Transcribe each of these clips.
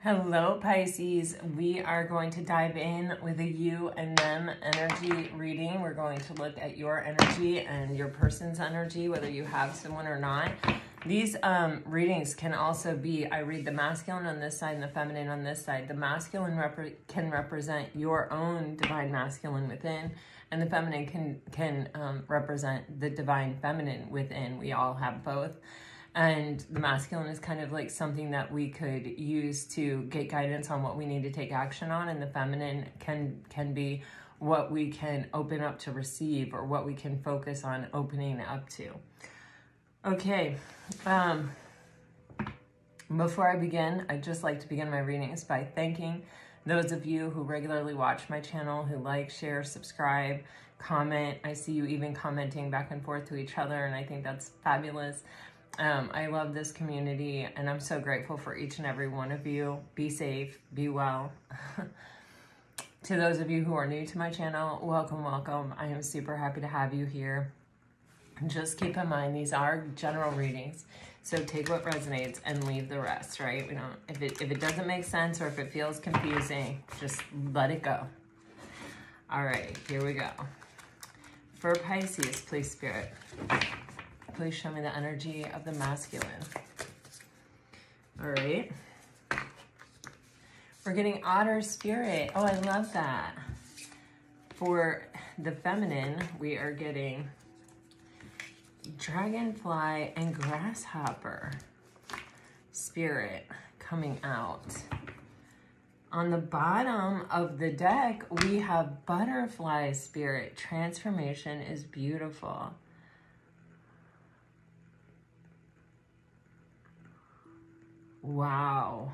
Hello, Pisces. We are going to dive in with a you and them energy reading. We're going to look at your energy and your person's energy, whether you have someone or not. These readings can also be, I read the masculine on this side and the feminine on this side. The masculine can represent your own divine masculine within, and the feminine can represent the divine feminine within. We all have both. And the masculine is kind of like something that we could use to get guidance on what we need to take action on. And the feminine can be what we can open up to receive, or what we can focus on opening up to. Okay. Before I begin, I'd just like to begin my readings by thanking those of you who regularly watch my channel, who like, share, subscribe, comment. I see you even commenting back and forth to each other, and I think that's fabulous. I love this community, and I'm so grateful for each and every one of you. Be safe, be well. To those of you who are new to my channel, welcome, welcome. I am super happy to have you here. Just keep in mind, these are general readings, so take what resonates and leave the rest, right? We don't, if it doesn't make sense, or if it feels confusing, just let it go. All right, here we go. For Pisces, please, Spirit, please show me the energy of the masculine. All right. We're getting otter spirit. Oh, I love that. For the feminine, we are getting dragonfly and grasshopper spirit coming out. On the bottom of the deck, we have butterfly spirit. Transformation is beautiful. Wow.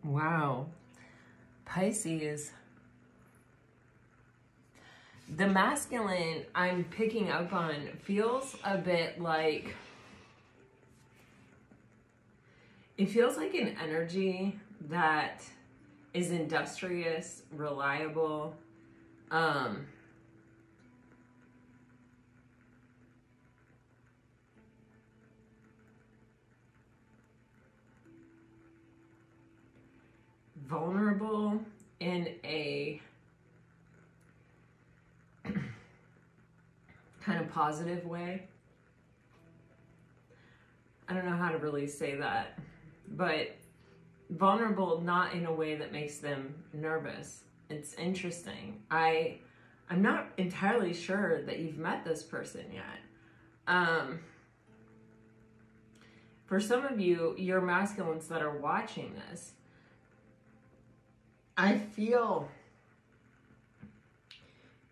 Wow. Pisces. The masculine I'm picking up on feels a bit like, it feels like an energy that is industrious, reliable, vulnerable in a kind of positive way. I don't know how to really say that, but vulnerable not in a way that makes them nervous. It's interesting. I'm not entirely sure that you've met this person yet. For some of you, your masculines that are watching this, I feel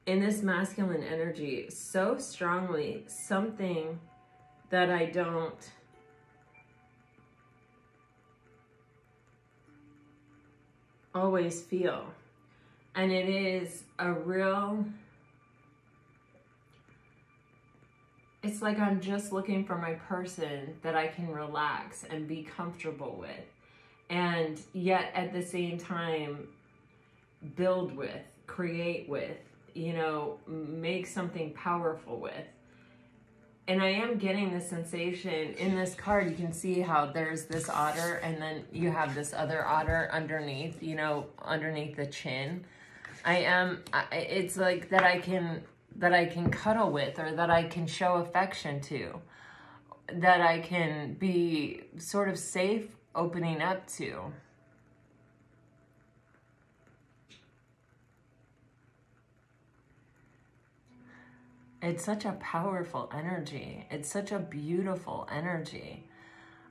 in this masculine energy so strongly something that I don't always feel. And it is a real, it's like I'm just looking for my person that I can relax and be comfortable with. And yet at the same time, build with, create with, you know, make something powerful with. And I am getting the sensation in this card. You can see how there's this otter, and then you have this other otter underneath, you know, underneath the chin. It's like that I can cuddle with, or that I can show affection to, that I can be sort of safe opening up to. It's such a powerful energy. It's such a beautiful energy.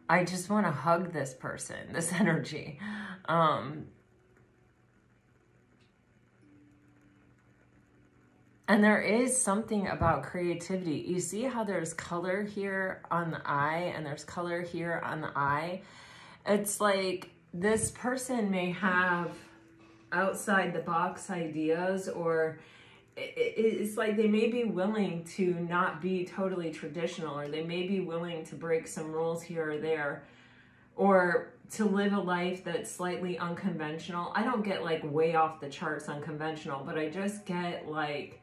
I just want to hug this person, this energy. And there is something about creativity. You see how there's color here on the eye, and there's color here on the eye. It's like this person may have outside the box ideas, or it's like they may be willing to not be totally traditional, or they may be willing to break some rules here or there, or to live a life that's slightly unconventional. I don't get like way off the charts unconventional, but I just get like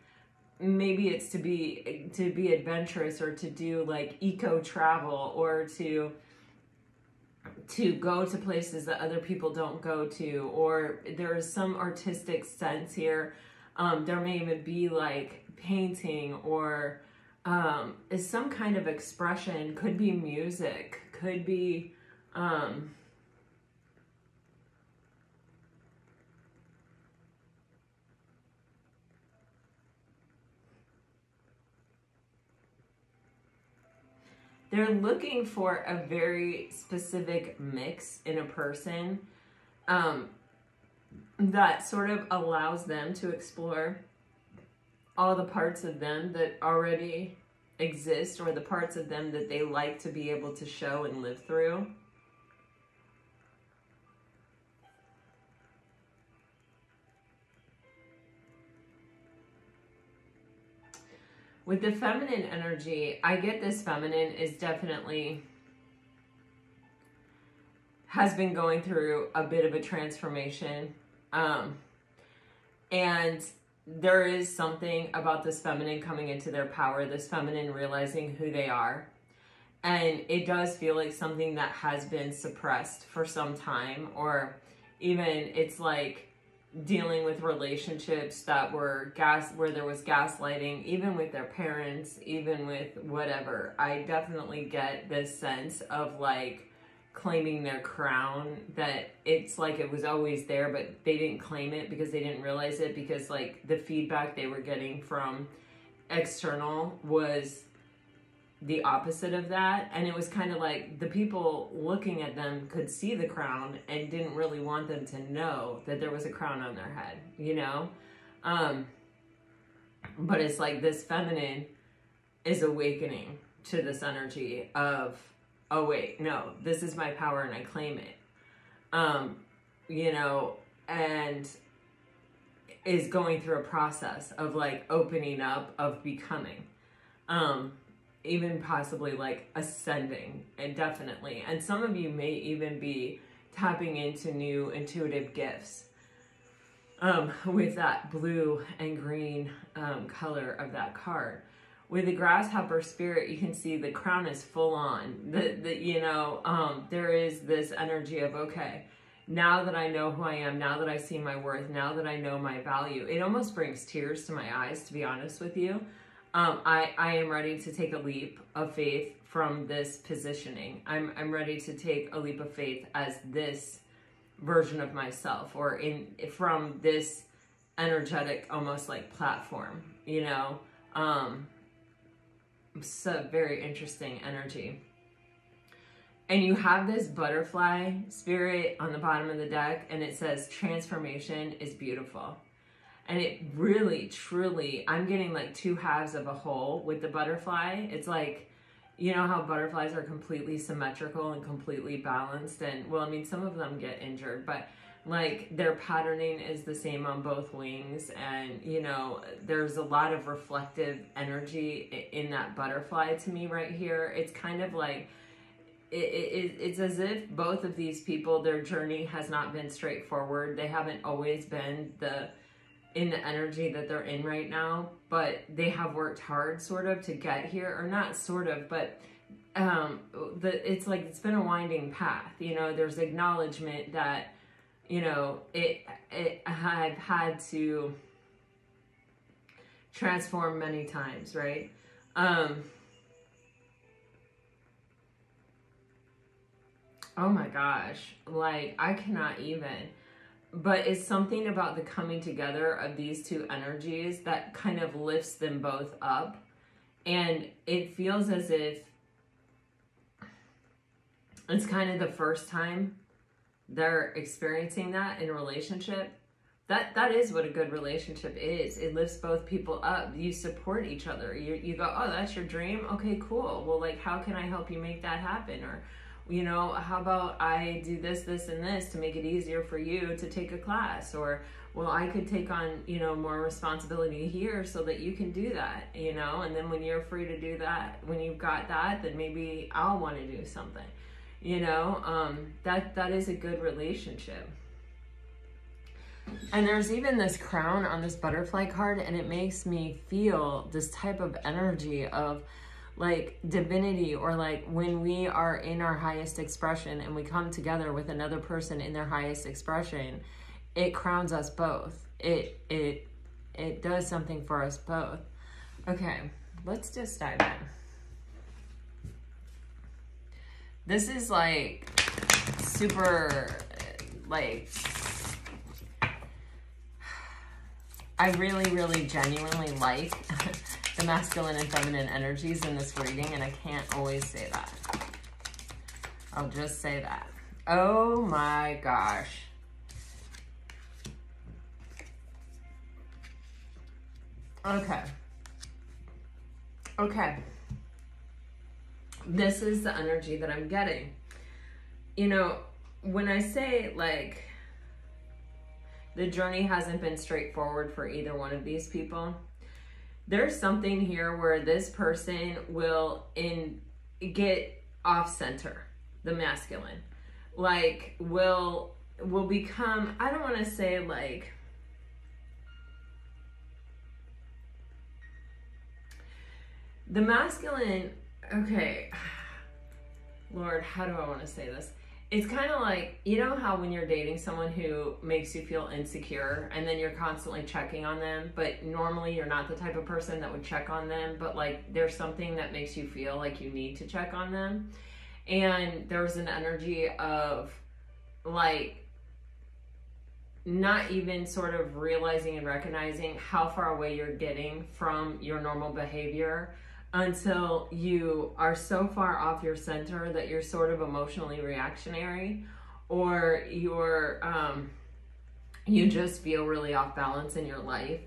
maybe it's to be adventurous, or to do like eco travel, or to go to places that other people don't go to, or there is some artistic sense here. There may even be like painting, or is some kind of expression, could be music, could be they're looking for a very specific mix in a person that sort of allows them to explore all the parts of them that already exist, or the parts of them that they like to be able to show and live through. With the feminine energy, I get this feminine is definitely has been going through a bit of a transformation. And there is something about this feminine coming into their power, this feminine realizing who they are. And it does feel like something that has been suppressed for some time, or even it's like dealing with relationships that were where there was gaslighting, even with their parents, even with whatever. I definitely get this sense of like claiming their crown, that it's like it was always there, but they didn't claim it because they didn't realize it, because like the feedback they were getting from external was the opposite of that. And it was kind of like the people looking at them could see the crown and didn't really want them to know that there was a crown on their head, you know? But it's like this feminine is awakening to this energy of, oh wait, no, this is my power and I claim it. You know, and is going through a process of like opening up, of becoming. Even possibly like ascending, and definitely. And some of you may even be tapping into new intuitive gifts with that blue and green color of that card. With the grasshopper spirit, you can see the crown is full on. You know, there is this energy of, okay, now that I know who I am, now that I see my worth, now that I know my value, it almost brings tears to my eyes, to be honest with you. I am ready to take a leap of faith from this positioning. I'm ready to take a leap of faith as this version of myself, or from this energetic, almost like platform, you know. It's a very interesting energy. And you have this butterfly spirit on the bottom of the deck, and it says transformation is beautiful. And it really, truly, I'm getting like two halves of a whole with the butterfly. It's like, you know how butterflies are completely symmetrical and completely balanced. And well, I mean, some of them get injured, but like their patterning is the same on both wings. And, you know, there's a lot of reflective energy in that butterfly to me right here. It's kind of like, it's as if both of these people, their journey has not been straightforward. They haven't always been in the energy that they're in right now, but they have worked hard sort of to get here, or not sort of, but it's like it's been a winding path. You know, there's acknowledgement that, you know, it had had to transform many times, right? Oh my gosh, like I cannot even. But it's something about the coming together of these two energies that kind of lifts them both up. And it feels as if it's kind of the first time they're experiencing that in a relationship. That is what a good relationship is. It lifts both people up. You support each other. You go, oh, that's your dream? Okay, cool. Well, like, how can I help you make that happen? Or, you know, how about I do this, this, and this to make it easier for you to take a class? Or, well, I could take on, you know, more responsibility here so that you can do that, you know? And then when you're free to do that, when you've got that, then maybe I'll want to do something, you know? That is a good relationship. And there's even this crown on this butterfly card, and it makes me feel this type of energy of like divinity, or like when we are in our highest expression and we come together with another person in their highest expression, it crowns us both. It does something for us both. Okay, let's just dive in. This is like super, like, I really, really genuinely like the masculine and feminine energies in this reading, and I can't always say that. I'll just say that. Oh my gosh. Okay. Okay. This is the energy that I'm getting. You know, when I say like the journey hasn't been straightforward for either one of these people, there's something here where this person will get off center, the masculine, like will become, I don't want to say like, the masculine, okay, Lord, how do I want to say this? It's kind of like, you know how when you're dating someone who makes you feel insecure and then you're constantly checking on them, but normally you're not the type of person that would check on them, but like there's something that makes you feel like you need to check on them. And there's an energy of like not even sort of realizing and recognizing how far away you're getting from your normal behavior until you are so far off your center that you're sort of emotionally reactionary, or you're you just feel really off balance in your life,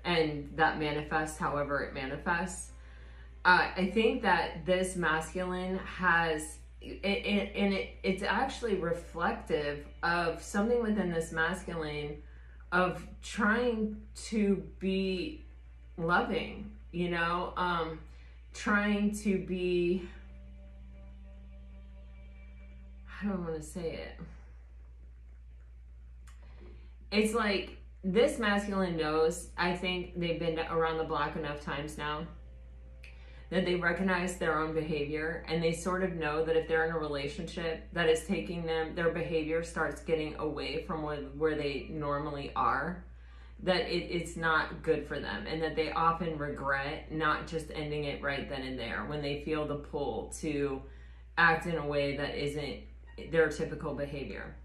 and that manifests however it manifests. I think that this masculine has it's actually reflective of something within this masculine of trying to be loving, you know, trying to be, how do I want to say it? It's like this masculine knows, I think they've been around the block enough times now that they recognize their own behavior, and they sort of know that if they're in a relationship that is taking them, their behavior starts getting away from where they normally are, that it's not good for them, and that they often regret not just ending it right then and there when they feel the pull to act in a way that isn't their typical behavior.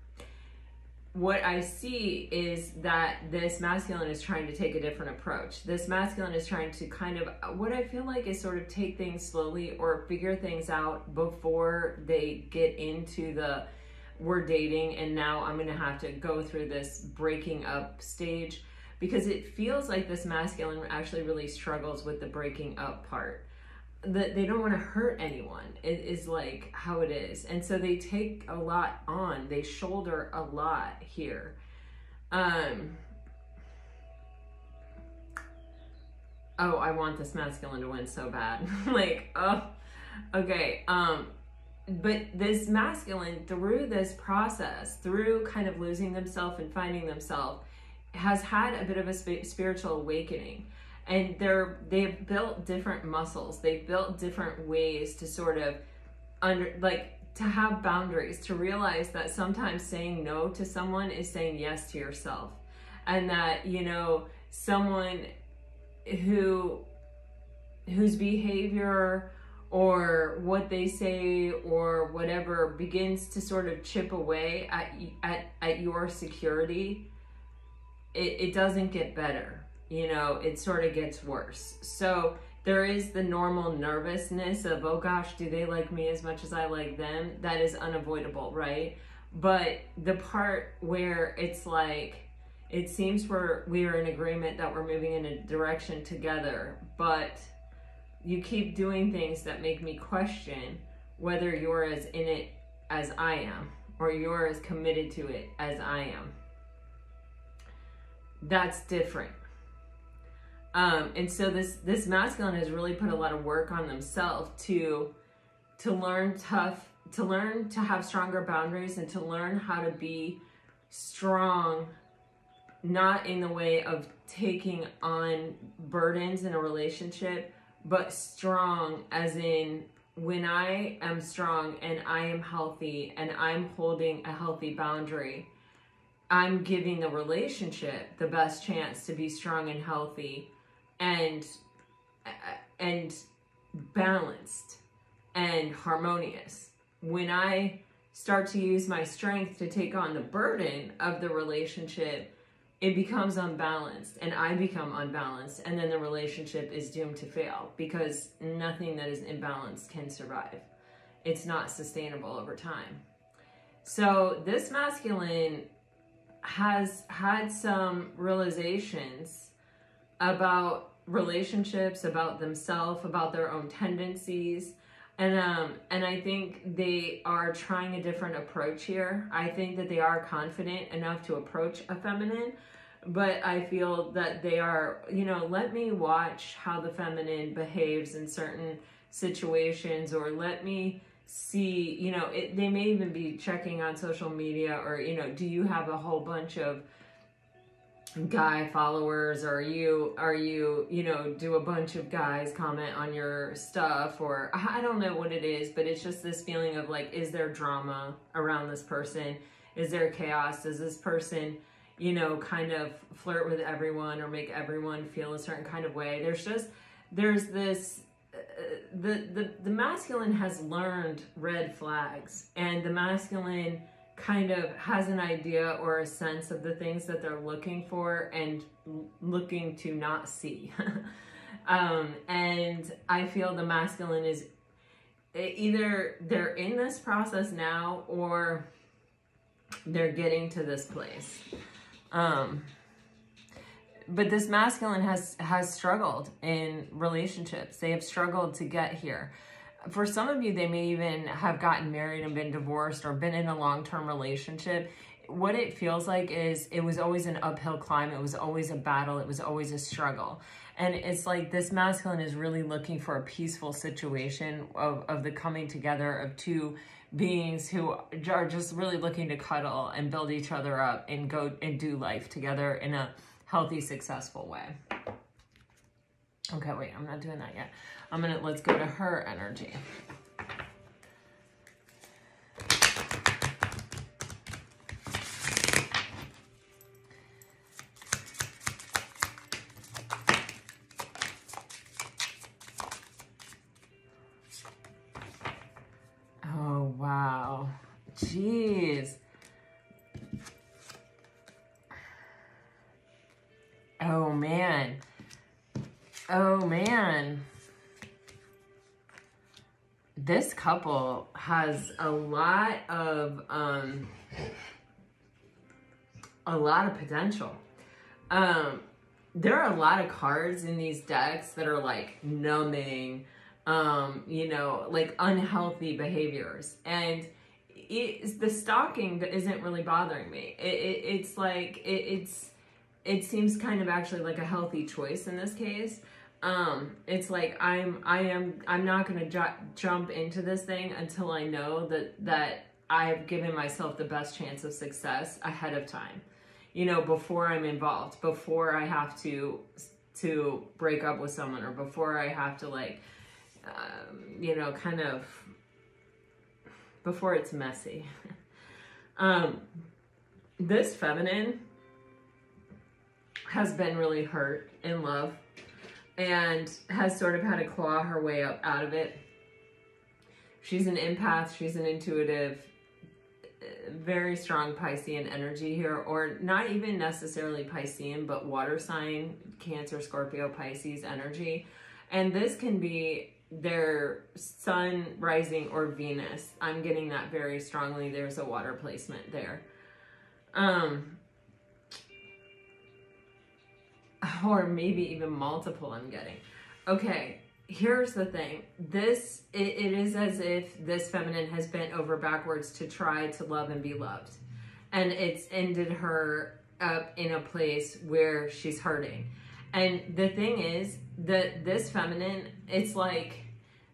What I see is that this masculine is trying to take a different approach. This masculine is trying to kind of, what I feel like is sort of take things slowly or figure things out before they get into the we're dating and now I'm going to have to go through this breaking up stage. Because it feels like this masculine actually really struggles with the breaking up part. That they don't want to hurt anyone. It is like how it is. And so they take a lot on. They shoulder a lot here. Oh, I want this masculine to win so bad. Like, oh, okay. But this masculine, through this process, through kind of losing themselves and finding themselves, has had a bit of a spiritual awakening, and they've built different muscles. They've built different ways to sort of to have boundaries, to realize that sometimes saying no to someone is saying yes to yourself, and that, you know, someone whose behavior or what they say or whatever begins to sort of chip away at your security, it doesn't get better, you know, it sort of gets worse. So there is the normal nervousness of, oh gosh, do they like me as much as I like them? That is unavoidable, right? But the part where it's like, it seems we are in agreement that we're moving in a direction together, but you keep doing things that make me question whether you're as in it as I am, or you're as committed to it as I am. That's different. And so this masculine has really put a lot of work on themselves to learn to have stronger boundaries, and to learn how to be strong not in the way of taking on burdens in a relationship, but strong as in when I am strong and I am healthy and I'm holding a healthy boundary, I'm giving the relationship the best chance to be strong and healthy and balanced and harmonious. When I start to use my strength to take on the burden of the relationship, it becomes unbalanced and I become unbalanced, and then the relationship is doomed to fail because nothing that is imbalanced can survive. It's not sustainable over time. So this masculine has had some realizations about relationships, about themselves, about their own tendencies. And I think they are trying a different approach here. I think that they are confident enough to approach a feminine, but I feel that they are, you know, let me watch how the feminine behaves in certain situations, or let me see, you know, they may even be checking on social media, or, you know, do you have a whole bunch of guy followers, or are you, you know, do a bunch of guys comment on your stuff, or I don't know what it is, but it's just this feeling of like, is there drama around this person? Is there chaos? Does this person, you know, kind of flirt with everyone or make everyone feel a certain kind of way? There's this, the masculine has learned red flags, and the masculine kind of has an idea or a sense of the things that they're looking for and looking to not see. And I feel the masculine is either they're in this process now or they're getting to this place. But this masculine has struggled in relationships. They have struggled to get here. For some of you, they may even have gotten married and been divorced or been in a long-term relationship. What it feels like is it was always an uphill climb. It was always a battle. It was always a struggle. And it's like this masculine is really looking for a peaceful situation of the coming together of two beings who are just really looking to cuddle and build each other up and go and do life together in a healthy, successful way. Okay, wait, I'm not doing that yet. Let's go to her energy. Oh, wow. Jeez. Oh, man. Oh, man. This couple has a lot of potential. There are a lot of cards in these decks that are like numbing, you know, like unhealthy behaviors. And the stalking that isn't really bothering me. It's like, it seems kind of actually like a healthy choice in this case. It's like I'm not going to jump into this thing until I know that I've given myself the best chance of success ahead of time, you know, before I'm involved, before I have to break up with someone, or before I have to like, you know, kind of before it's messy. This feminine has been really hurt in love and has sort of had to claw her way up out of it. She's an empath, she's an intuitive, very strong Piscean energy here, or not even necessarily Piscean, but water sign, Cancer, Scorpio, Pisces energy. And this can be their sun, rising, or Venus. I'm getting that very strongly. There's a water placement there. Or maybe even multiple, I'm getting. Okay, here's the thing. It is as if this feminine has bent over backwards to try to love and be loved. And it's ended her up in a place where she's hurting. And the thing is that this feminine, it's like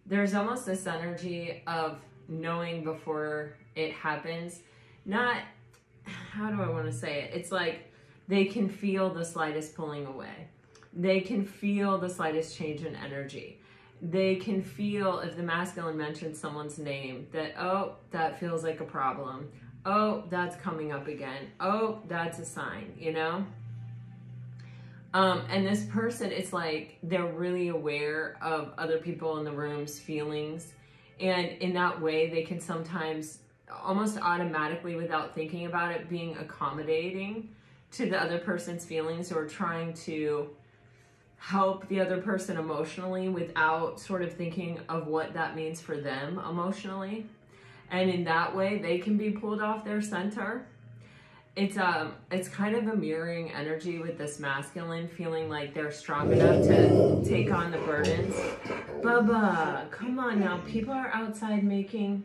there's almost this energy of knowing before it happens. Not, how do I want to say it? It's like they can feel the slightest pulling away. They can feel the slightest change in energy. They can feel, if the masculine mentions someone's name, that, oh, that feels like a problem. Oh, that's coming up again. Oh, that's a sign, you know? And this person, it's like they're really aware of other people in the room's feelings. And in that way, they can sometimes almost automatically, without thinking about it, being accommodating to the other person's feelings, or trying to help the other person emotionally without sort of thinking of what that means for them emotionally. And in that way, they can be pulled off their center. It's kind of a mirroring energy with this masculine, feeling like they're strong enough to take on the burdens. Bubba, come on now. People are outside making,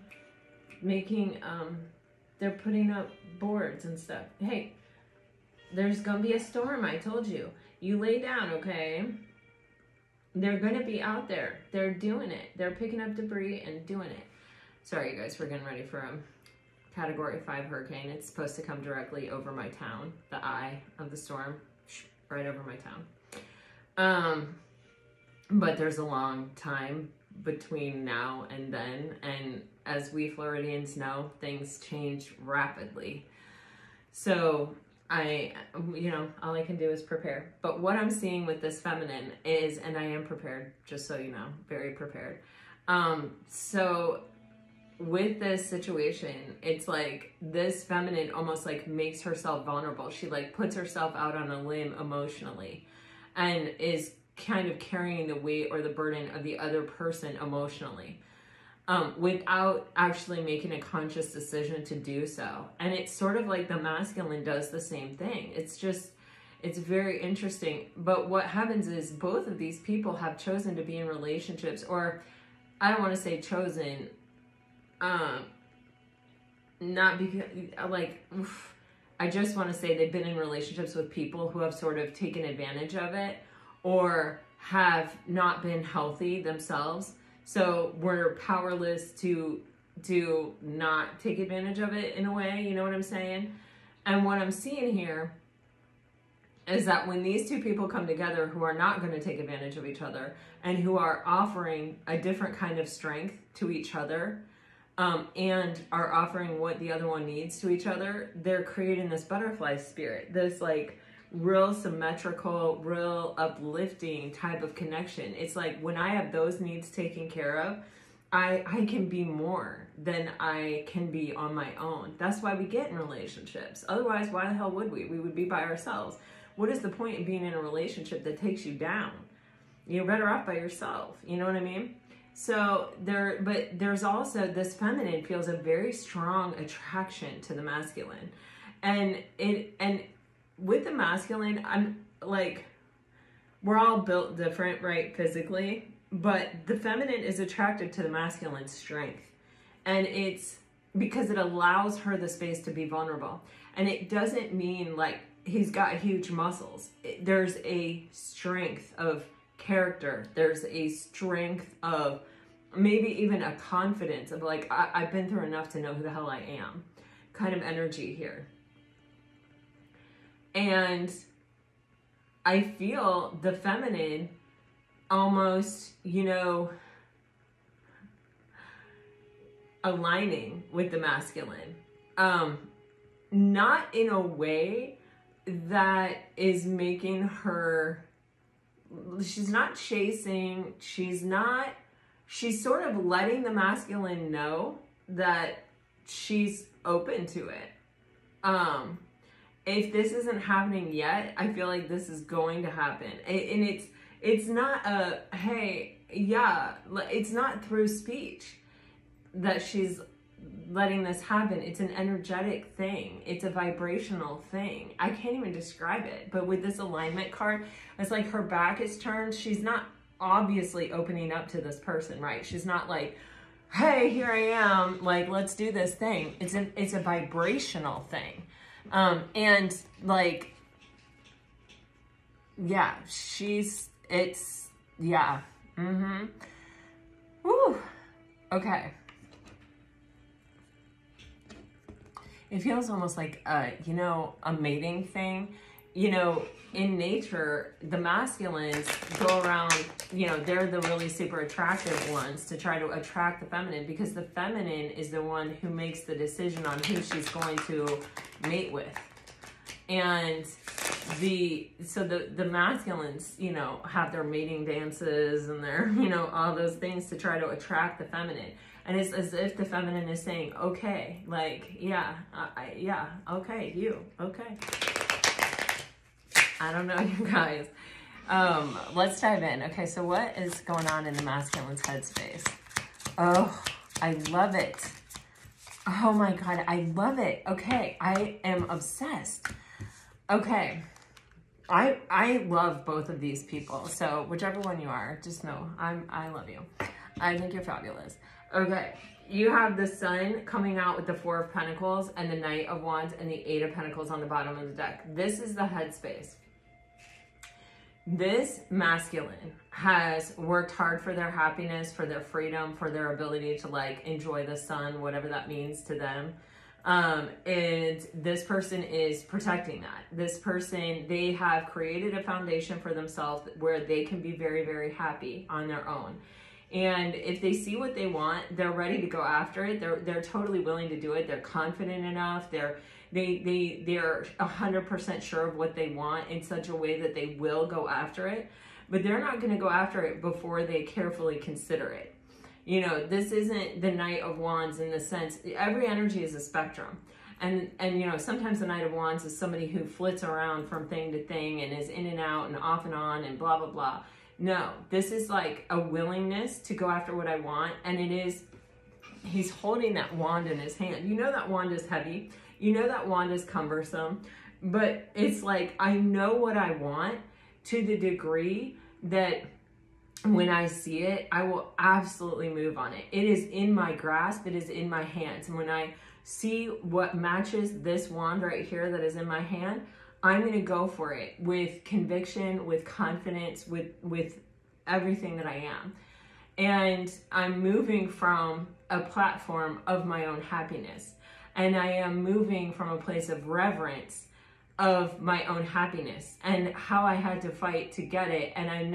they're putting up boards and stuff. Hey, there's gonna be a storm, I told you. You lay down, okay? They're gonna be out there. They're doing it. They're picking up debris and doing it. Sorry, you guys, we're getting ready for a Category 5 hurricane. It's supposed to come directly over my town. The eye of the storm, right over my town. But there's a long time between now and then. And as we Floridians know, things change rapidly. So all I can do is prepare. But what I'm seeing with this feminine is, and I am prepared, just so you know, very prepared. So with this situation, it's like this feminine almost like makes herself vulnerable. She like puts herself out on a limb emotionally and is kind of carrying the weight or the burden of the other person emotionally. Without actually making a conscious decision to do so. And it's sort of like the masculine does the same thing. It's very interesting. But what happens is both of these people have chosen to be in relationships, or I don't want to say chosen, not because, like, I just want to say they've been in relationships with people who have sort of taken advantage of it, or have not been healthy themselves. So we're powerless to not take advantage of it in a way, you know what I'm saying? And what I'm seeing here is that when these two people come together who are not going to take advantage of each other and who are offering a different kind of strength to each other, and are offering what the other one needs to each other, they're creating this butterfly spirit, this like real symmetrical, real uplifting type of connection. It's like when I have those needs taken care of, I can be more than I can be on my own. That's why we get in relationships. Otherwise, why the hell would we? We would be by ourselves. What is the point in being in a relationship that takes you down? You're better off by yourself. You know what I mean? So there's also this feminine feels a very strong attraction to the masculine. And with the masculine, I'm like, we're all built different, right, physically, but the feminine is attracted to the masculine strength. And it's because it allows her the space to be vulnerable. And it doesn't mean like he's got huge muscles. There's a strength of character. There's a strength of maybe even a confidence of like, I've been through enough to know who the hell I am kind of energy here. And I feel the feminine almost, you know, aligning with the masculine. Not in a way that is making her, she's not chasing, she's sort of letting the masculine know that she's open to it. If this isn't happening yet, I feel like this is going to happen. And it's not a, hey, yeah, it's not through speech that she's letting this happen. It's an energetic thing. It's a vibrational thing. I can't even describe it. But with this alignment card, it's like her back is turned. She's not obviously opening up to this person, right? She's not like, hey, here I am, like, let's do this thing. It's a vibrational thing. And like, yeah, yeah. Woo. Okay. It feels almost like, you know, a mating thing. you know, in nature, the masculines go around, you know, they're the really super attractive ones to try to attract the feminine, because the feminine is the one who makes the decision on who she's going to mate with. And the masculines, you know, have their mating dances and their, you know, all those things to try to attract the feminine. And it's as if the feminine is saying, okay, like, yeah, yeah, okay, you, okay. I don't know, you guys. Let's dive in. Okay, so what is going on in the masculine's headspace? Oh, I love it. Oh my God, I love it. Okay, I am obsessed. Okay, I love both of these people. So whichever one you are, just know I love you. I think you're fabulous. Okay, you have the Sun coming out with the Four of Pentacles and the Knight of Wands and the Eight of Pentacles on the bottom of the deck. This is the headspace. This masculine has worked hard for their happiness, for their freedom, for their ability to like enjoy the sun, whatever that means to them. And this person is protecting that. This person, they have created a foundation for themselves where they can be very, very happy on their own. And if they see what they want, they're ready to go after it. They're totally willing to do it. They're confident enough. They're 100% sure of what they want in such a way that they will go after it. But they're not going to go after it before they carefully consider it. You know, this isn't the Knight of Wands in the sense, every energy is a spectrum. And you know, sometimes the Knight of Wands is somebody who flits around from thing to thing and is in and out and off and on and blah, blah, blah. No, this is like a willingness to go after what I want. And it is, he's holding that wand in his hand. You know that wand is heavy. You know that wand is cumbersome. But it's like, I know what I want to the degree that when I see it, I will absolutely move on it. It is in my grasp. It is in my hands. And when I see what matches this wand right here that is in my hand, I'm going to go for it with conviction, with confidence, with everything that I am. And I'm moving from a platform of my own happiness. And I am moving from a place of reverence of my own happiness and how I had to fight to get it. And I'm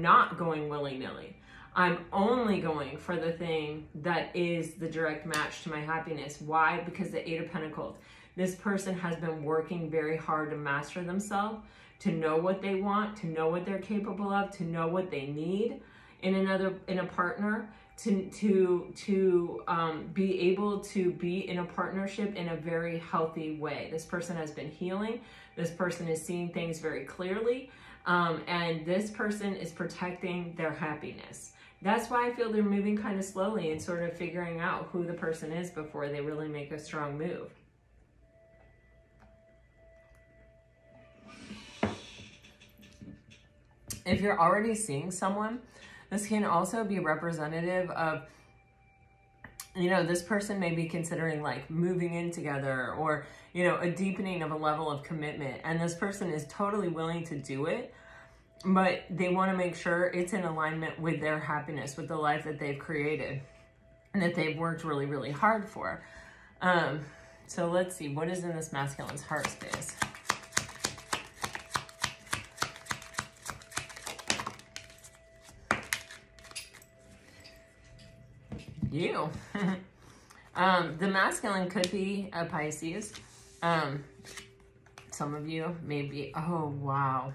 not going willy-nilly. I'm only going for the thing that is the direct match to my happiness. Why? Because the Eight of Pentacles. This person has been working very hard to master themselves, to know what they want, to know what they're capable of, to know what they need in a partner, to be able to be in a partnership in a very healthy way. This person has been healing. This person is seeing things very clearly. And this person is protecting their happiness. That's why I feel they're moving kind of slowly and sort of figuring out who the person is before they really make a strong move. If you're already seeing someone, this can also be representative of, you know, this person may be considering like moving in together or, you know, a deepening of a level of commitment. And this person is totally willing to do it, but they want to make sure it's in alignment with their happiness, with the life that they've created and that they've worked really, really hard for. So let's see, what is in this masculine's heart space? You. The masculine could be a Pisces. Some of you may be, oh, wow.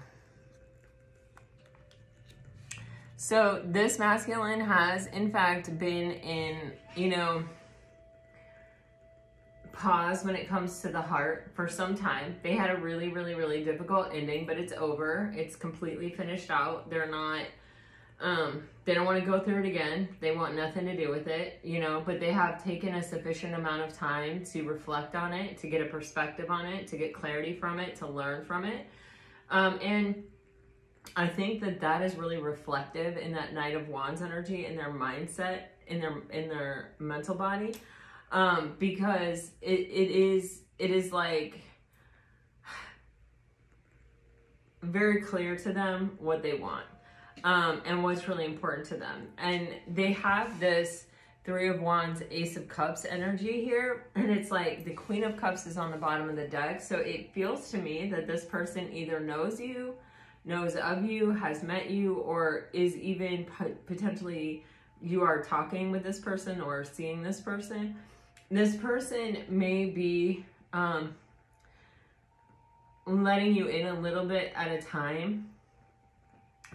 So this masculine has, in fact, been in, you know, pause when it comes to the heart for some time. They had a really, really, really difficult ending, but it's over. It's completely finished out. They're not, they don't want to go through it again. They want nothing to do with it, you know, but they have taken a sufficient amount of time to reflect on it, to get a perspective on it, to get clarity from it, to learn from it. And I think that that is really reflective in that Knight of Wands energy, in their mindset, in their mental body, because it is like very clear to them what they want. And what's really important to them. And they have this Three of Wands, Ace of Cups energy here. And it's like the Queen of Cups is on the bottom of the deck. So it feels to me that this person either knows you, knows of you, has met you, or is even potentially you are talking with this person or seeing this person. This person may be letting you in a little bit at a time,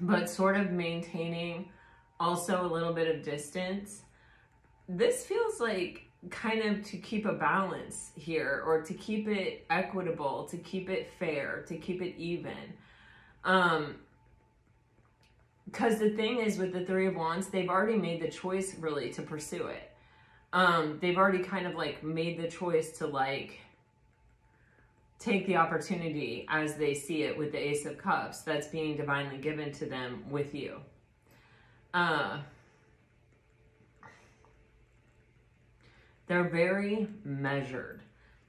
but sort of maintaining also a little bit of distance. This feels like kind of to keep a balance here, or to keep it equitable, to keep it fair, to keep it even. Because the thing is with the Three of Wands, they've already made the choice really to pursue it. They've already kind of like made the choice to like take the opportunity as they see it with the Ace of Cups that's being divinely given to them with you. They're very measured.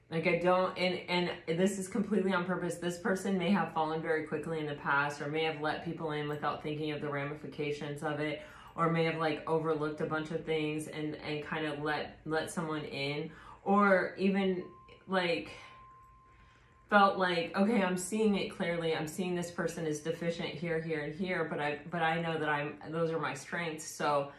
Like I don't, and this is completely on purpose. This person may have fallen very quickly in the past, or may have let people in without thinking of the ramifications of it, or may have like overlooked a bunch of things and kind of let someone in, or even like felt like, okay, I'm seeing it clearly. I'm seeing this person is deficient here, here, and here, but I know that those are my strengths. So,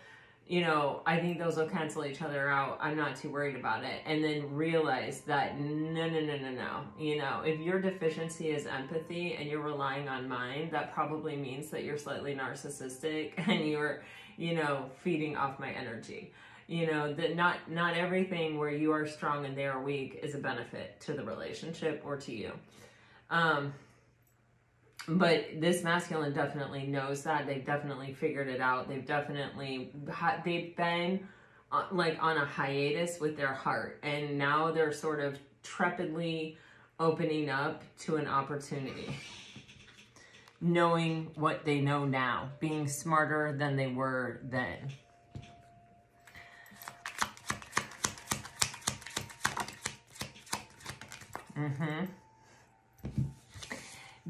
you know, I think those will cancel each other out. I'm not too worried about it. And then realize that no. You know, if your deficiency is empathy and you're relying on mine, that probably means that you're slightly narcissistic and you're, you know, feeding off my energy. You know, that not everything where you are strong and they are weak is a benefit to the relationship or to you. But this masculine definitely knows that. They've definitely figured it out. They've been like on a hiatus with their heart. And now they're sort of trepidly opening up to an opportunity. Knowing what they know now. Being smarter than they were then.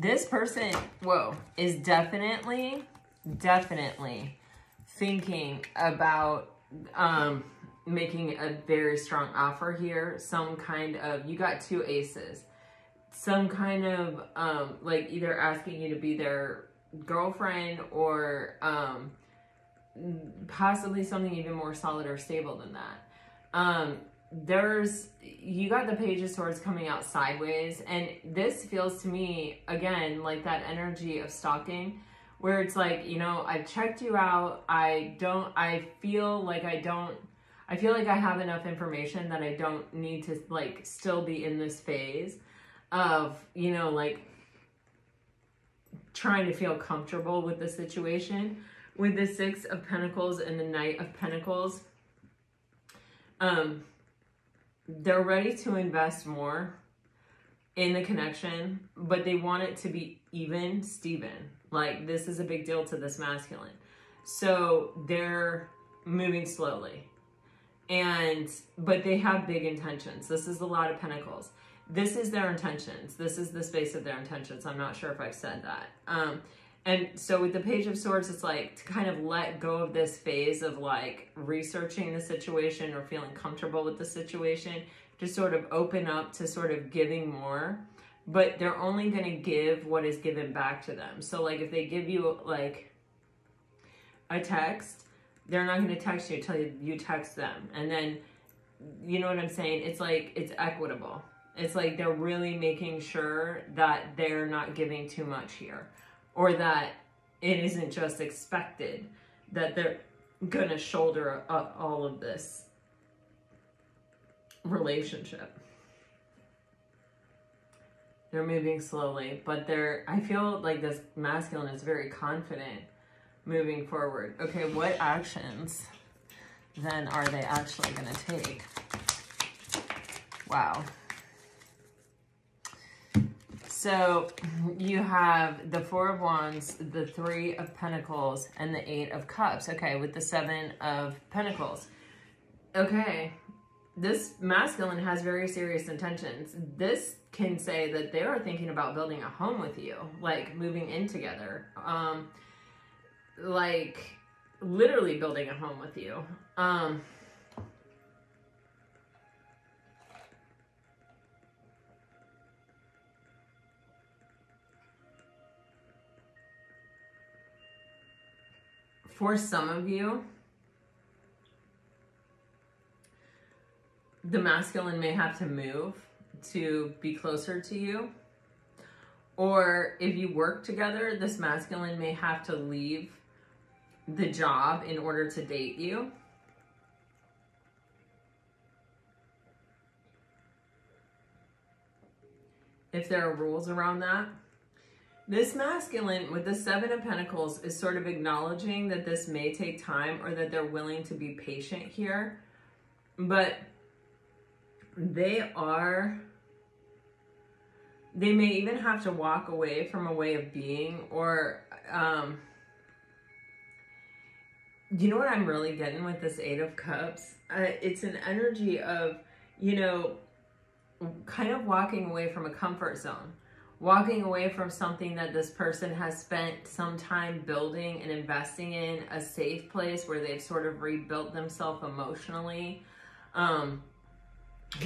This person, whoa, is definitely thinking about making a very strong offer here. Some kind of, you got two aces. Some kind of, like either asking you to be their girlfriend or possibly something even more solid or stable than that. You got the Page of Swords coming out sideways, and this feels to me, again, like that energy of stalking, where it's like, you know, I've checked you out, I feel like I have enough information that I don't need to, like, still be in this phase of, you know, like, trying to feel comfortable with the situation. With the Six of Pentacles and the Knight of Pentacles, they're ready to invest more in the connection, but they want it to be even, Steven. Like, this is a big deal to this masculine. So they're moving slowly. But they have big intentions. This is a lot of Pentacles. This is their intentions. This is the space of their intentions. I'm not sure if I've said that. And so with the Page of Swords, it's like to kind of let go of this phase of like researching the situation or feeling comfortable with the situation, to sort of open up to sort of giving more, but they're only going to give what is given back to them. So like if they give you like a text, they're not going to text you until you text them. And then, you know what I'm saying? It's like, it's equitable. It's like they're really making sure that they're not giving too much here. Or that it isn't just expected that they're going to shoulder up all of this relationship. They're moving slowly, but I feel like this masculine is very confident moving forward. Okay, what actions then are they actually going to take? Wow. So you have the Four of Wands, the Three of Pentacles, and the Eight of Cups. Okay, with the Seven of Pentacles. Okay, this masculine has very serious intentions. This can say that they are thinking about building a home with you, like moving in together, like literally building a home with you. for some of you, the masculine may have to move to be closer to you. Or if you work together, this masculine may have to leave the job in order to date you. If there are rules around that. This masculine with the Seven of Pentacles is sort of acknowledging that this may take time, or that they're willing to be patient here. But they may even have to walk away from a way of being, or you know what I'm really getting with this Eight of Cups? It's an energy of, you know, kind of walking away from a comfort zone. Walking away from something that this person has spent some time building and investing in, a safe place where they've sort of rebuilt themselves emotionally.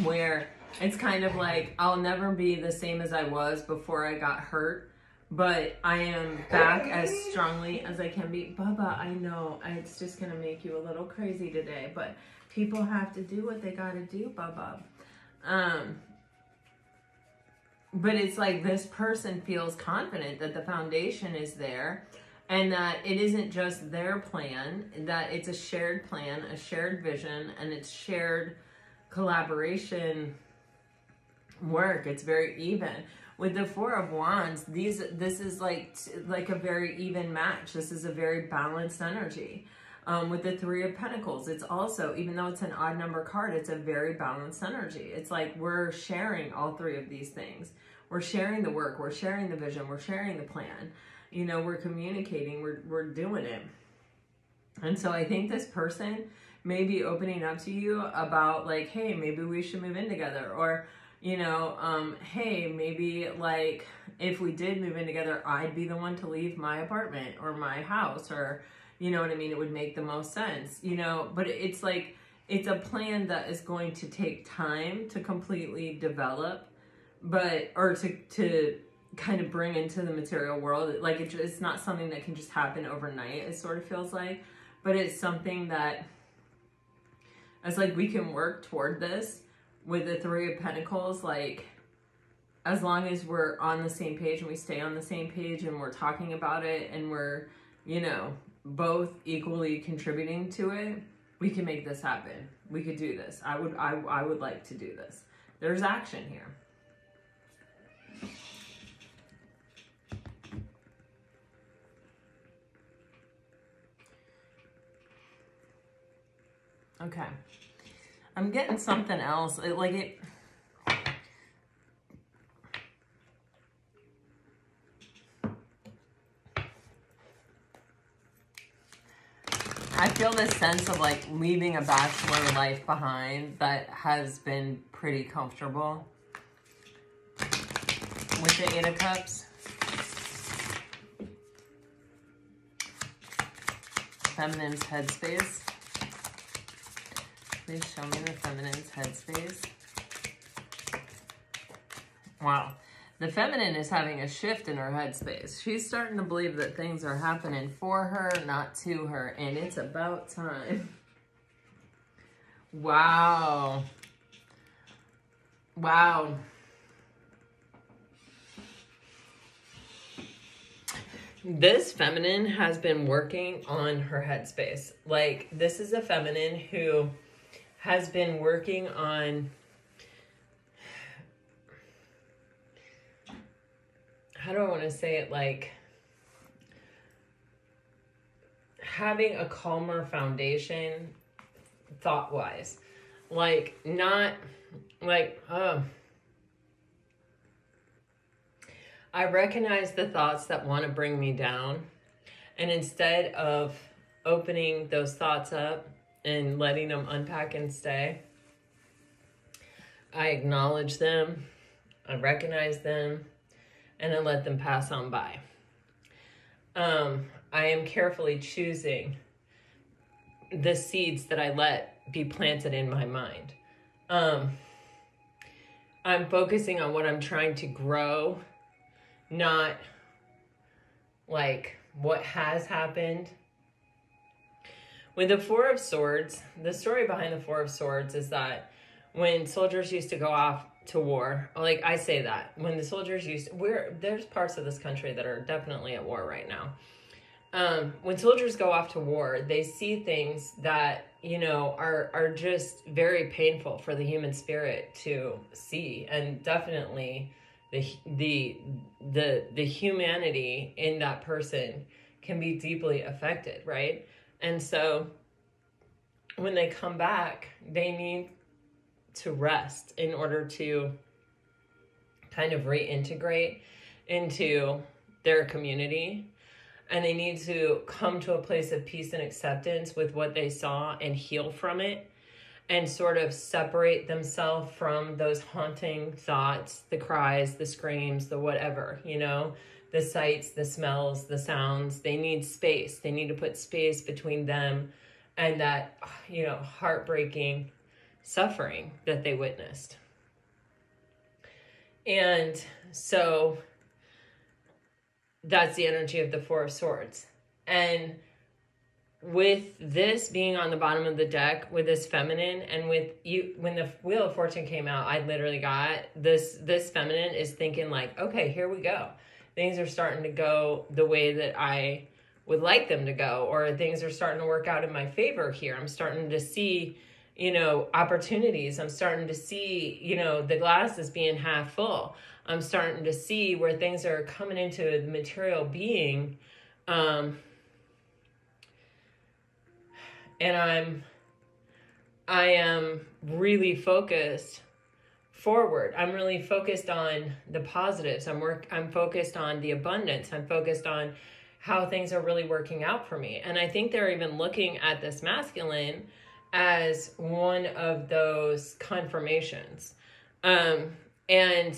Where it's kind of like, I'll never be the same as I was before I got hurt, but I am back as strongly as I can be. Bubba, I know, it's just going to make you a little crazy today, but people have to do what they got to do, Bubba. But it's like this person feels confident that the foundation is there, and that it isn't just their plan, that it's a shared plan, a shared vision, and it's shared collaboration work. It's very even. With the Four of Wands, this is like a very even match. This is a very balanced energy. With the Three of Pentacles, it's also, even though it's an odd number card, it's a very balanced energy. It's like we're sharing all three of these things. We're sharing the work, we're sharing the vision, we're sharing the plan. You know, we're communicating, we're doing it. And so I think this person may be opening up to you about like, hey, maybe we should move in together. Or, you know, hey, maybe like if we did move in together, I'd be the one to leave my apartment or my house, or, you know what I mean? It would make the most sense, you know, but it's like, it's a plan that is going to take time to completely develop, but, or to kind of bring into the material world. Like it's not something that can just happen overnight, it sort of feels like, but it's something that it's like we can work toward this with the Three of Pentacles, like as long as we're on the same page and we stay on the same page and we're talking about it and we're, you know, both equally contributing to it, we can make this happen. We could do this. I would like to do this. There's action here. Okay. I'm getting something else. I feel this sense of like leaving a bachelor life behind that has been pretty comfortable with the Eight of Cups. Feminine's headspace. Please show me the feminine's headspace. Wow. The feminine is having a shift in her headspace. She's starting to believe that things are happening for her, not to her. And it's about time. Wow. Wow. This feminine has been working on her headspace. Like, this is a feminine who has been working on, how do I want to say it, like having a calmer foundation thought-wise. Like, not like, I recognize the thoughts that want to bring me down, and instead of opening those thoughts up and letting them unpack and stay, I acknowledge them, I recognize them, and I let them pass on by. I am carefully choosing the seeds that I let be planted in my mind. I'm focusing on what I'm trying to grow, not like what has happened With the Four of Swords, the story behind the Four of Swords is that when soldiers used to go off to war, like I say that, when the soldiers there's parts of this country that are definitely at war right now. When soldiers go off to war, they see things that, you know, are just very painful for the human spirit to see, and definitely the humanity in that person can be deeply affected, right? And so when they come back, they need to rest in order to kind of reintegrate into their community. And they need to come to a place of peace and acceptance with what they saw and heal from it, and sort of separate themselves from those haunting thoughts, the cries, the screams, the whatever, you know, the sights, the smells, the sounds. They need space. They need to put space between them and that, you know, heartbreaking suffering that they witnessed. And so that's the energy of the Four of Swords. And with this being on the bottom of the deck, with this feminine, and with you, when the Wheel of Fortune came out, I literally got this feminine is thinking like, okay, here we go. Things are starting to go the way that I would like them to go, or things are starting to work out in my favor here. I'm starting to see, you know, opportunities. I'm starting to see, you know, the glass is being half full. I'm starting to see where things are coming into the material being. And I am really focused forward. I'm really focused on the positives. I'm focused on the abundance. I'm focused on how things are really working out for me. And I think they're even looking at this masculine as one of those confirmations. And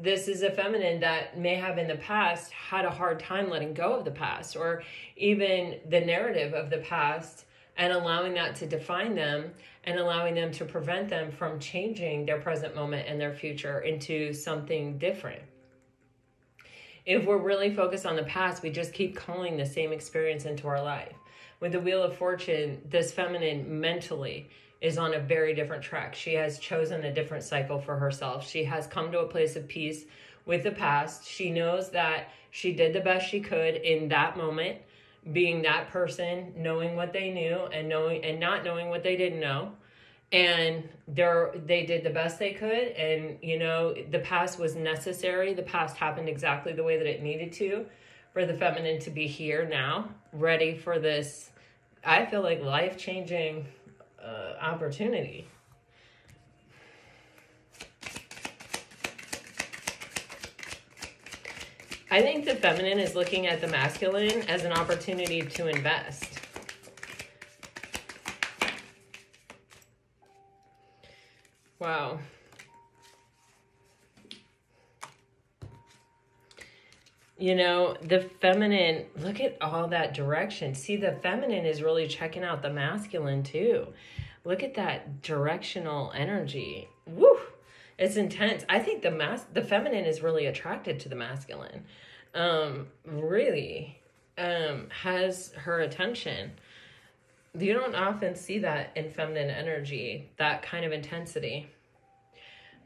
this is a feminine that may have in the past had a hard time letting go of the past, or even the narrative of the past, and allowing that to define them, and allowing them to prevent them from changing their present moment and their future into something different. If we're really focused on the past, we just keep calling the same experience into our life. With the Wheel of Fortune, this feminine mentally is on a very different track. She has chosen a different cycle for herself. She has come to a place of peace with the past. She knows that she did the best she could in that moment, being that person, knowing what they knew and not knowing what they didn't know. And they did the best they could. And, you know, the past was necessary. The past happened exactly the way that it needed to for the feminine to be here now, ready for this, I feel like, life-changing opportunity. I think the feminine is looking at the masculine as an opportunity to invest. Wow. You know, the feminine, look at all that direction. See, the feminine is really checking out the masculine too. Look at that directional energy. Woo! It's intense. I think the feminine is really attracted to the masculine. Really has her attention. You don't often see that in feminine energy, that kind of intensity.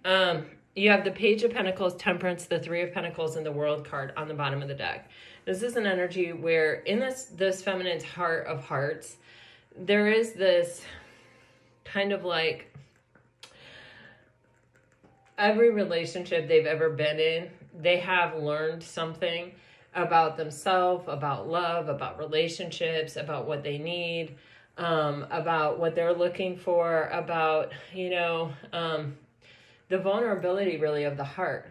You have the Page of Pentacles, Temperance, the Three of Pentacles, and the World card on the bottom of the deck. This is an energy where in this feminine's heart of hearts, there is this kind of like every relationship they've ever been in, they have learned something about themselves, about love, about relationships, about what they need, about what they're looking for, about, you know, the vulnerability really of the heart.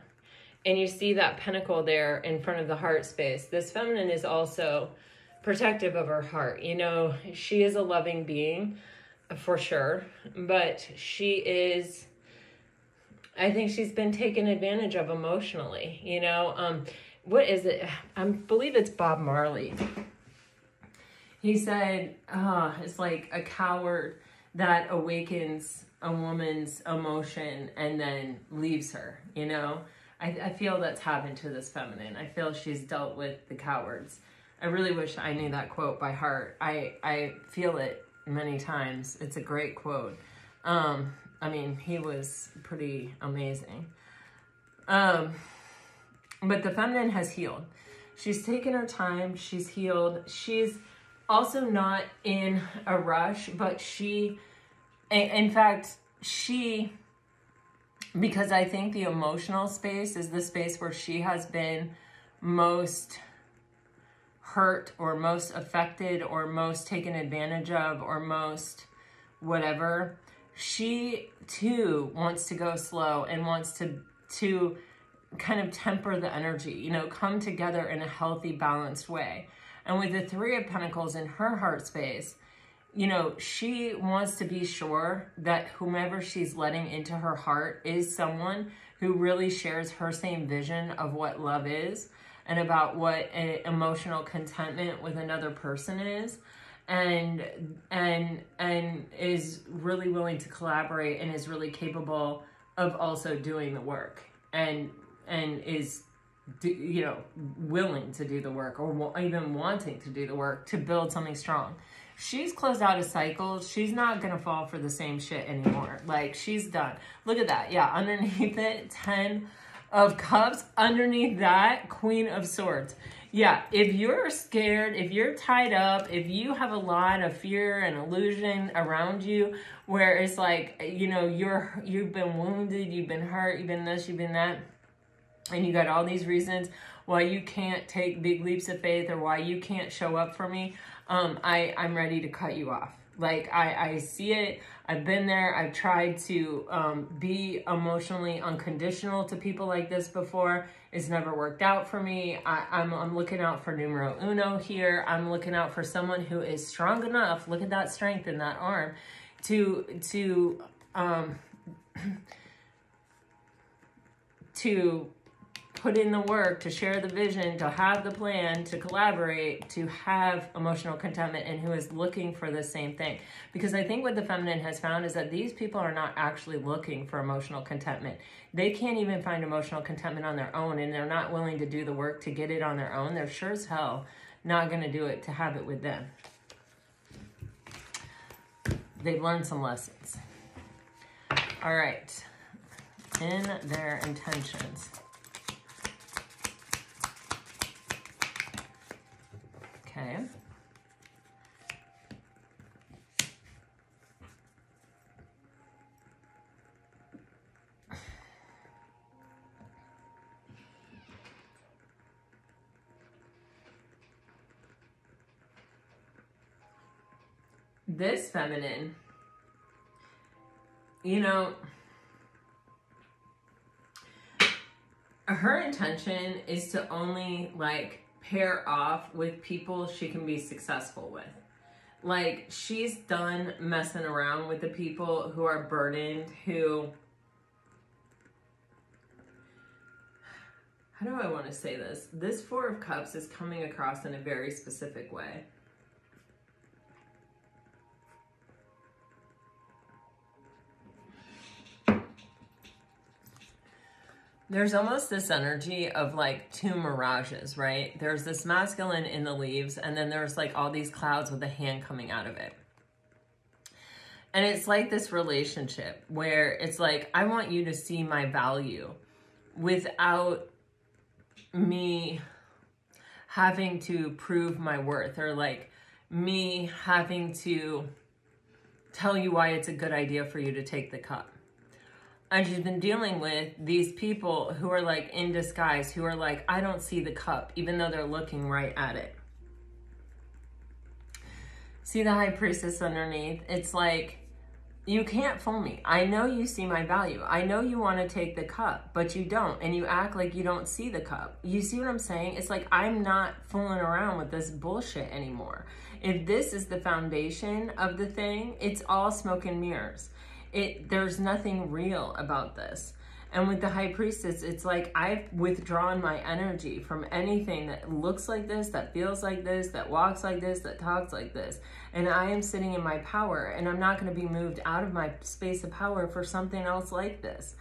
And you see that pentacle there in front of the heart space. This feminine is also protective of her heart. You know, she is a loving being for sure, but she is, I think she's been taken advantage of emotionally, you know. What is it? I believe it's Bob Marley. He said, it's like a coward that awakens a woman's emotion and then leaves her, you know. I feel that's happened to this feminine. I feel she's dealt with the cowards. I really wish I knew that quote by heart. I feel it many times. It's a great quote. I mean, he was pretty amazing. But the feminine has healed. She's taken her time. She's healed. She's also not in a rush, but in fact, because I think the emotional space is the space where she has been most hurt or most affected or most taken advantage of or most whatever. She too wants to go slow and wants to kind of temper the energy, you know, come together in a healthy, balanced way. And with the Three of Pentacles in her heart space, you know, she wants to be sure that whomever she's letting into her heart is someone who really shares her same vision of what love is and about what emotional contentment with another person is, and is really willing to collaborate and is really capable of also doing the work and is, you know, willing to do the work or even wanting to do the work to build something strong. She's closed out a cycle. She's not going to fall for the same shit anymore. Like, she's done. Look at that. Yeah, underneath it, 10 of Cups. Underneath that, Queen of Swords. Yeah, if you're scared, if you're tied up, if you have a lot of fear and illusion around you where it's like, you know, you've been wounded, you've been hurt, you've been this, you've been that, and you got all these reasons why you can't take big leaps of faith or why you can't show up for me, I'm ready to cut you off. Like, I see it. I've been there. I've tried to be emotionally unconditional to people like this before. It's never worked out for me. I'm looking out for numero uno here. I'm looking out for someone who is strong enough. Look at that strength in that arm to put in the work, to share the vision, to have the plan, to collaborate, to have emotional contentment, and who is looking for the same thing. Because I think what the feminine has found is that these people are not actually looking for emotional contentment. They can't even find emotional contentment on their own, and they're not willing to do the work to get it on their own. They're sure as hell not going to do it to have it with them. They've learned some lessons. All right. In their intentions. Okay. This feminine, you know, her intention is to only, like, pair off with people she can be successful with. Like, she's done messing around with the people who are burdened, who, how do I want to say this? This Four of Cups is coming across in a very specific way. There's almost this energy of like two mirages, right? There's this masculine in the leaves, and then there's like all these clouds with a hand coming out of it. And it's like this relationship where it's like, I want you to see my value without me having to prove my worth, or like me having to tell you why it's a good idea for you to take the cup. And she's been dealing with these people who are like in disguise, who are like, I don't see the cup, even though they're looking right at it. See the High Priestess underneath? It's like, you can't fool me. I know you see my value. I know you want to take the cup, but you don't. And you act like you don't see the cup. You see what I'm saying? It's like, I'm not fooling around with this bullshit anymore. If this is the foundation of the thing, it's all smoke and mirrors. There's nothing real about this. And with the High Priestess, it's like, I've withdrawn my energy from anything that looks like this, that feels like this, that walks like this, that talks like this. And I am sitting in my power, and I'm not going to be moved out of my space of power for something else like this.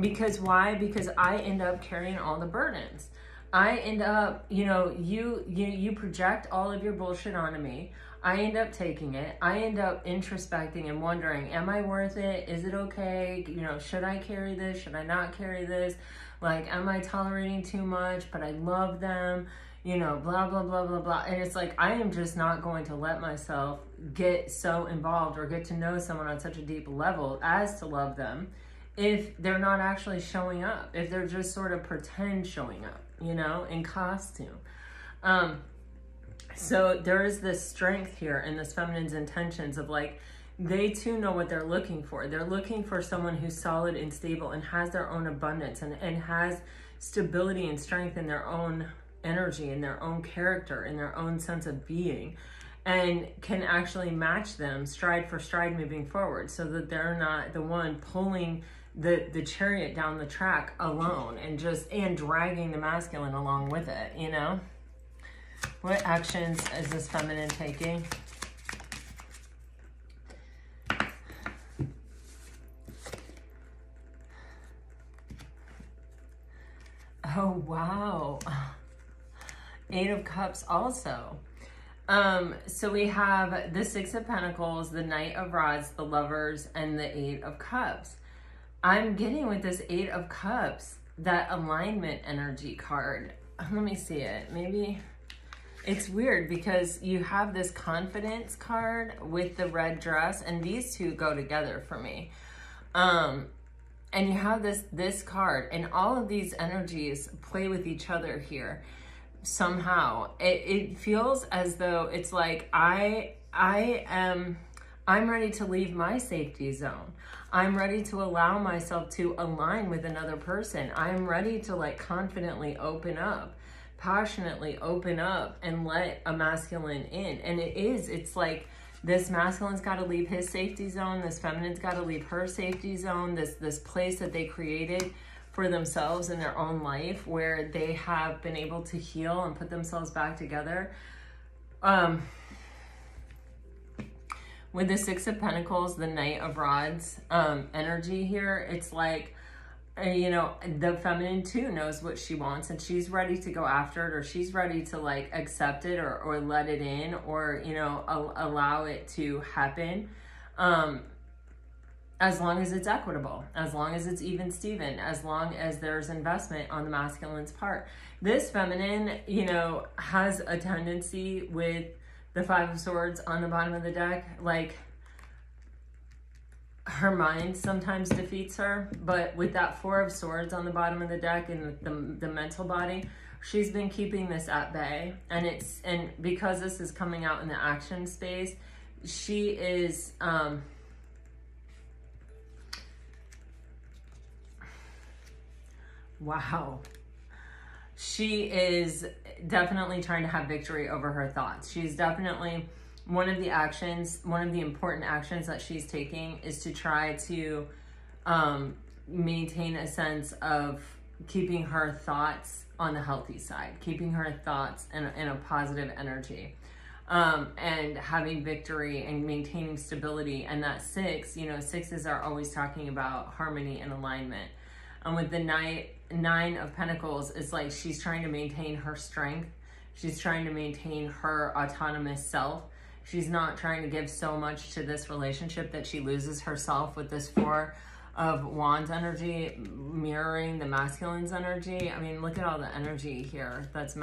Because why? Because I end up carrying all the burdens. I end up, you know, you project all of your bullshit onto me. I end up taking it. I end up introspecting and wondering, am I worth it? Is it okay? You know, should I carry this? Should I not carry this? Like, am I tolerating too much? But I love them, you know, blah, blah, blah, blah, blah. And it's like, I am just not going to let myself get so involved or get to know someone on such a deep level as to love them if they're not actually showing up, if they're just sort of pretend showing up, you know, in costume. So there is this strength here in this feminine's intentions of like, they too know what they're looking for. They're looking for someone who's solid and stable and has their own abundance and has stability and strength in their own energy, in their own character, in their own sense of being, and can actually match them stride for stride moving forward, so that they're not the one pulling the chariot down the track alone and dragging the masculine along with it, you know? What actions is this feminine taking? Oh, wow. 8 of Cups also. So we have the 6 of Pentacles, the Knight of Rods, the Lovers, and the 8 of Cups. I'm getting with this 8 of Cups, that alignment energy card. Let me see it. Maybe it's weird because you have this confidence card with the red dress, and these two go together for me. And you have this card, and all of these energies play with each other here. Somehow it feels as though it's like I'm ready to leave my safety zone. I'm ready to allow myself to align with another person. I'm ready to like confidently open up, passionately open up and let a masculine in. And it's like this masculine's got to leave his safety zone. This feminine's got to leave her safety zone, this place that they created for themselves in their own life, where they have been able to heal and put themselves back together. With the 6 of Pentacles, the Knight of Rods energy here, it's like, you know, the feminine too knows what she wants, and she's ready to go after it, or she's ready to like accept it, or let it in, or, you know, allow it to happen. As long as it's equitable, as long as it's even Steven, as long as there's investment on the masculine's part. This feminine, you know, has a tendency with the 5 of Swords on the bottom of the deck, like her mind sometimes defeats her, but with that 4 of Swords on the bottom of the deck and the mental body, she's been keeping this at bay. And because this is coming out in the action space, she is, wow. She is definitely trying to have victory over her thoughts. She's definitely, one of the important actions that she's taking is to try to maintain a sense of keeping her thoughts on the healthy side, keeping her thoughts in a positive energy, and having victory and maintaining stability. And that 6, you know, 6s are always talking about harmony and alignment. And with the 9 of Pentacles, it's like she's trying to maintain her strength. She's trying to maintain her autonomous self. She's not trying to give so much to this relationship that she loses herself with this 4 of Wands energy mirroring the masculine's energy. I mean, look at all the energy here that's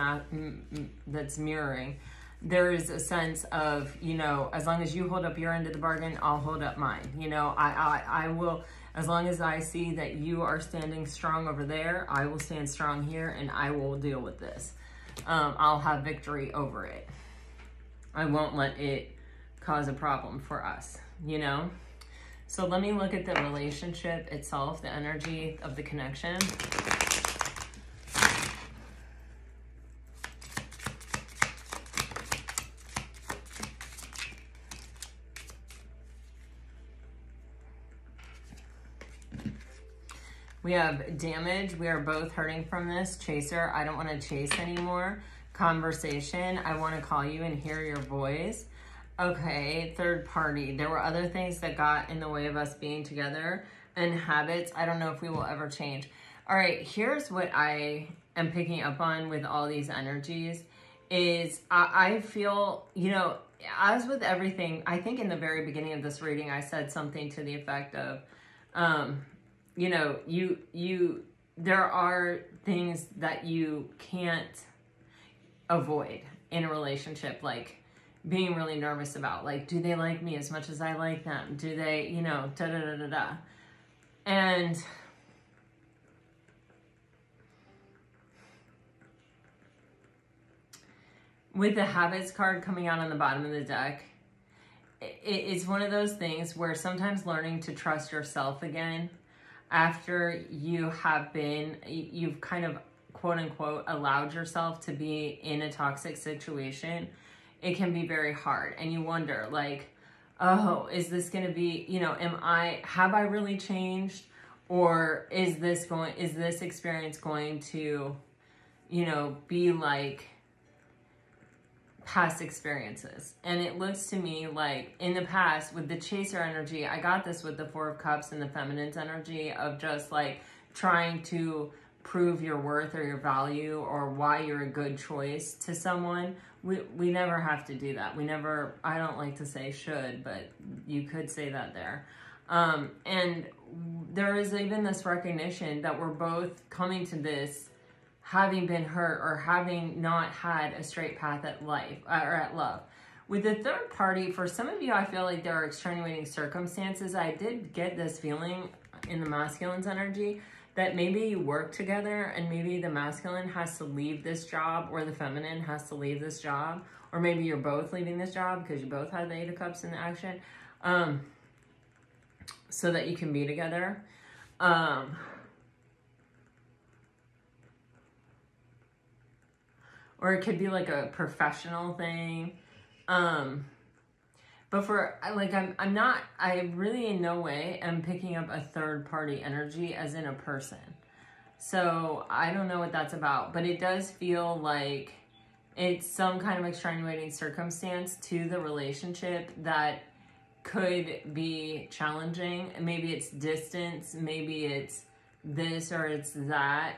mirroring. There is a sense of, you know, as long as you hold up your end of the bargain, I'll hold up mine. You know, I will, as long as I see that you are standing strong over there, I will stand strong here, and I will deal with this. I'll have victory over it. I won't let it cause a problem for us, you know? So let me look at the relationship itself, the energy of the connection. We have damage. We are both hurting from this. Chaser, I don't want to chase anymore. Conversation, I want to call you and hear your voice. Okay, third party. There were other things that got in the way of us being together. And habits, I don't know if we will ever change. All right, here's what I am picking up on with all these energies is I feel, you know, as with everything, I think in the very beginning of this reading, I said something to the effect of, you know, there are things that you can't avoid in a relationship, like being really nervous about, like, do they like me as much as I like them? Do they, you know, da da da da da. And with the habits card coming out on the bottom of the deck, it's one of those things where sometimes learning to trust yourself again after you have been, you've kind of quote unquote allowed yourself to be in a toxic situation, it can be very hard. And you wonder, like, oh, is this going to be, you know, have I really changed? Or is this experience going to, you know, be like past experiences? And it looks to me like in the past with the chaser energy, I got this with the Four of Cups and the feminine's energy of just like trying to prove your worth or your value or why you're a good choice to someone. We never have to do that. We never, I don't like to say should, but you could say that there. And there is even this recognition that we're both coming to this having been hurt or having not had a straight path at life or at love. With the third party, for some of you, I feel like there are extenuating circumstances. I did get this feeling in the masculine's energy that maybe you work together and maybe the masculine has to leave this job or the feminine has to leave this job, or maybe you're both leaving this job because you both had the Eight of Cups in the action, so that you can be together. Or it could be like a professional thing. But for, like, I really in no way am picking up a third party energy as in a person. So I don't know what that's about, but it does feel like it's some kind of extenuating circumstance to the relationship that could be challenging. Maybe it's distance, maybe it's this or it's that.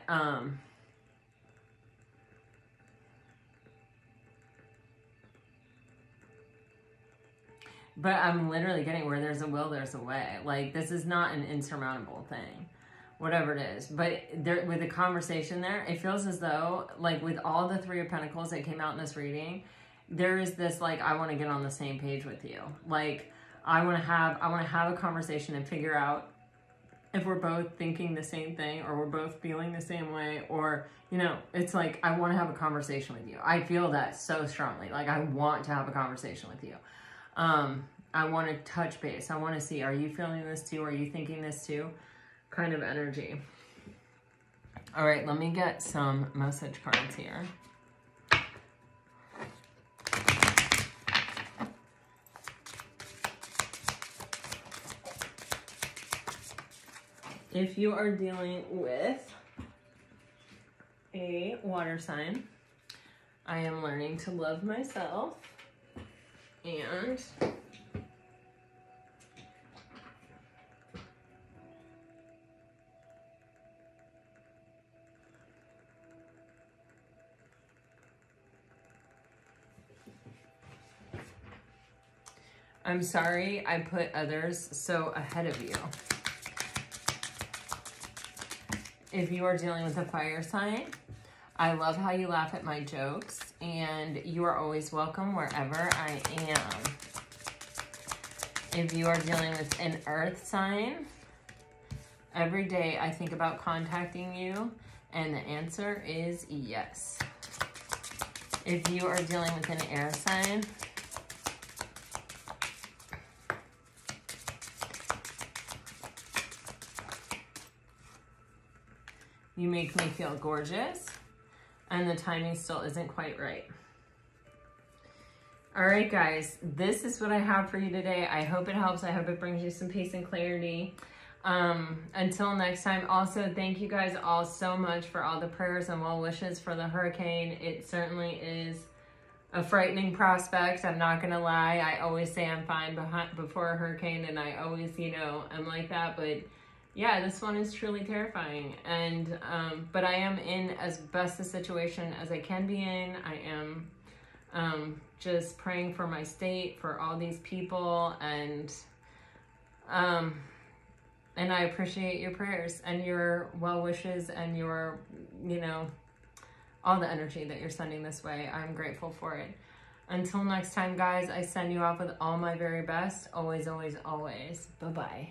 But I'm literally getting where there's a will, there's a way. Like, this is not an insurmountable thing, whatever it is. But there, with the conversation there, it feels as though, like, with all the Three of Pentacles that came out in this reading, there is this, like, I want to get on the same page with you. Like, I want to have a conversation and figure out if we're both thinking the same thing or we're both feeling the same way, or, you know, it's like, I want to have a conversation with you. I feel that so strongly. Like, I want to have a conversation with you. I want to touch base. I want to see, are you feeling this too? Are you thinking this too? Kind of energy. All right, let me get some message cards here. If you are dealing with a water sign, I am learning to love myself. And I'm sorry I put others so ahead of you. If you are dealing with a fire sign, I love how you laugh at my jokes, and you are always welcome wherever I am. If you are dealing with an earth sign, every day I think about contacting you, and the answer is yes. If you are dealing with an air sign, you make me feel gorgeous, and the timing still isn't quite right. All right, guys, this is what I have for you today. I hope it helps. I hope it brings you some peace and clarity. Until next time, also, thank you guys all so much for all the prayers and well wishes for the hurricane. It certainly is a frightening prospect. I'm not going to lie. I always say I'm fine before a hurricane, and I always, you know, I'm like that, but yeah, this one is truly terrifying. And, but I am in as best a situation as I can be in. I am, just praying for my state, for all these people, and I appreciate your prayers and your well wishes and your, you know, all the energy that you're sending this way. I'm grateful for it. Until next time, guys, I send you off with all my very best. Always, always, always. Bye-bye.